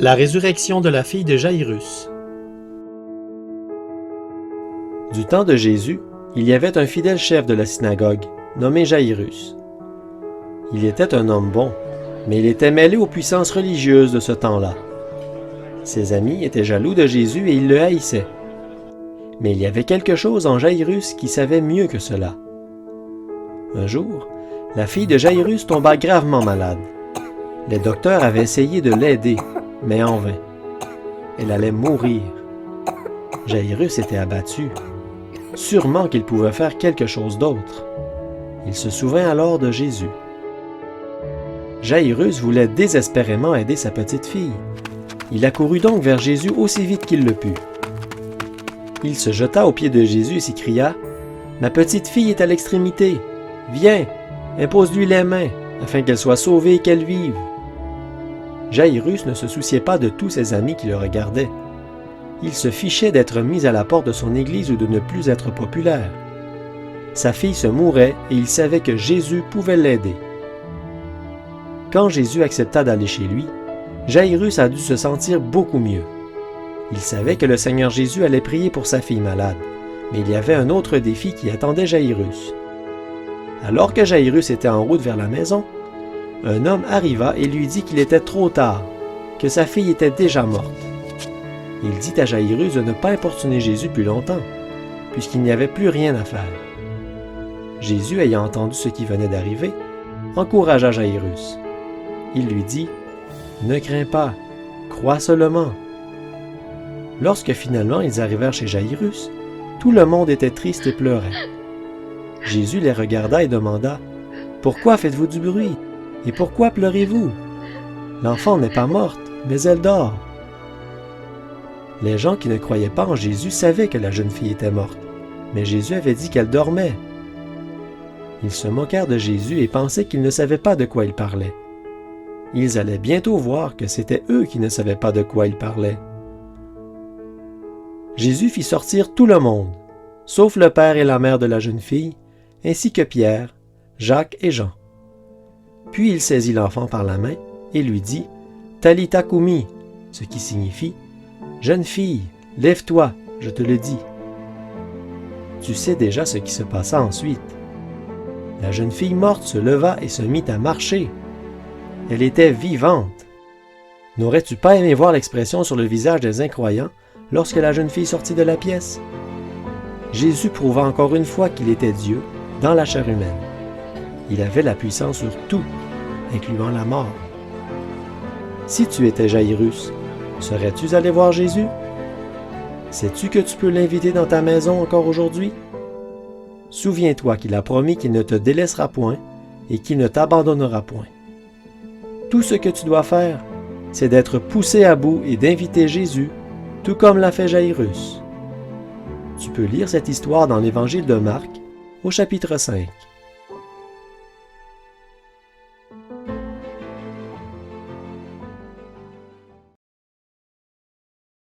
La résurrection de la fille de Jaïrus. Du temps de Jésus, il y avait un fidèle chef de la synagogue, nommé Jaïrus. Il était un homme bon, mais il était mêlé aux puissances religieuses de ce temps-là. Ses amis étaient jaloux de Jésus et ils le haïssaient. Mais il y avait quelque chose en Jaïrus qui savait mieux que cela. Un jour, la fille de Jaïrus tomba gravement malade. Les docteurs avaient essayé de l'aider, mais en vain. Elle allait mourir. Jaïrus était abattu. Sûrement qu'il pouvait faire quelque chose d'autre. Il se souvint alors de Jésus. Jaïrus voulait désespérément aider sa petite fille. Il accourut donc vers Jésus aussi vite qu'il le put. Il se jeta aux pieds de Jésus et s'écria « Ma petite fille est à l'extrémité. Viens, impose-lui les mains, afin qu'elle soit sauvée et qu'elle vive. » Jaïrus ne se souciait pas de tous ses amis qui le regardaient. Il se fichait d'être mis à la porte de son église ou de ne plus être populaire. Sa fille se mourait et il savait que Jésus pouvait l'aider. Quand Jésus accepta d'aller chez lui, Jaïrus a dû se sentir beaucoup mieux. Il savait que le Seigneur Jésus allait prier pour sa fille malade, mais il y avait un autre défi qui attendait Jaïrus. Alors que Jaïrus était en route vers la maison, un homme arriva et lui dit qu'il était trop tard, que sa fille était déjà morte. Il dit à Jaïrus de ne pas importuner Jésus plus longtemps, puisqu'il n'y avait plus rien à faire. Jésus, ayant entendu ce qui venait d'arriver, encouragea Jaïrus. Il lui dit « Ne crains pas, crois seulement. » Lorsque finalement ils arrivèrent chez Jaïrus, tout le monde était triste et pleurait. Jésus les regarda et demanda « Pourquoi faites-vous du bruit? Et pourquoi pleurez-vous? L'enfant n'est pas morte, mais elle dort. » Les gens qui ne croyaient pas en Jésus savaient que la jeune fille était morte, mais Jésus avait dit qu'elle dormait. Ils se moquèrent de Jésus et pensaient qu'il ne savait pas de quoi il parlait. Ils allaient bientôt voir que c'étaient eux qui ne savaient pas de quoi il parlait. Jésus fit sortir tout le monde, sauf le père et la mère de la jeune fille, ainsi que Pierre, Jacques et Jean. Puis il saisit l'enfant par la main et lui dit « Talitha koumi », ce qui signifie « Jeune fille, lève-toi, je te le dis ». Tu sais déjà ce qui se passa ensuite. La jeune fille morte se leva et se mit à marcher. Elle était vivante. N'aurais-tu pas aimé voir l'expression sur le visage des incroyants lorsque la jeune fille sortit de la pièce? Jésus prouva encore une fois qu'il était Dieu dans la chair humaine. Il avait la puissance sur tout, incluant la mort. Si tu étais Jaïrus, serais-tu allé voir Jésus? Sais-tu que tu peux l'inviter dans ta maison encore aujourd'hui? Souviens-toi qu'il a promis qu'il ne te délaissera point et qu'il ne t'abandonnera point. Tout ce que tu dois faire, c'est d'être poussé à bout et d'inviter Jésus, tout comme l'a fait Jaïrus. Tu peux lire cette histoire dans l'Évangile de Marc, au chapitre 5.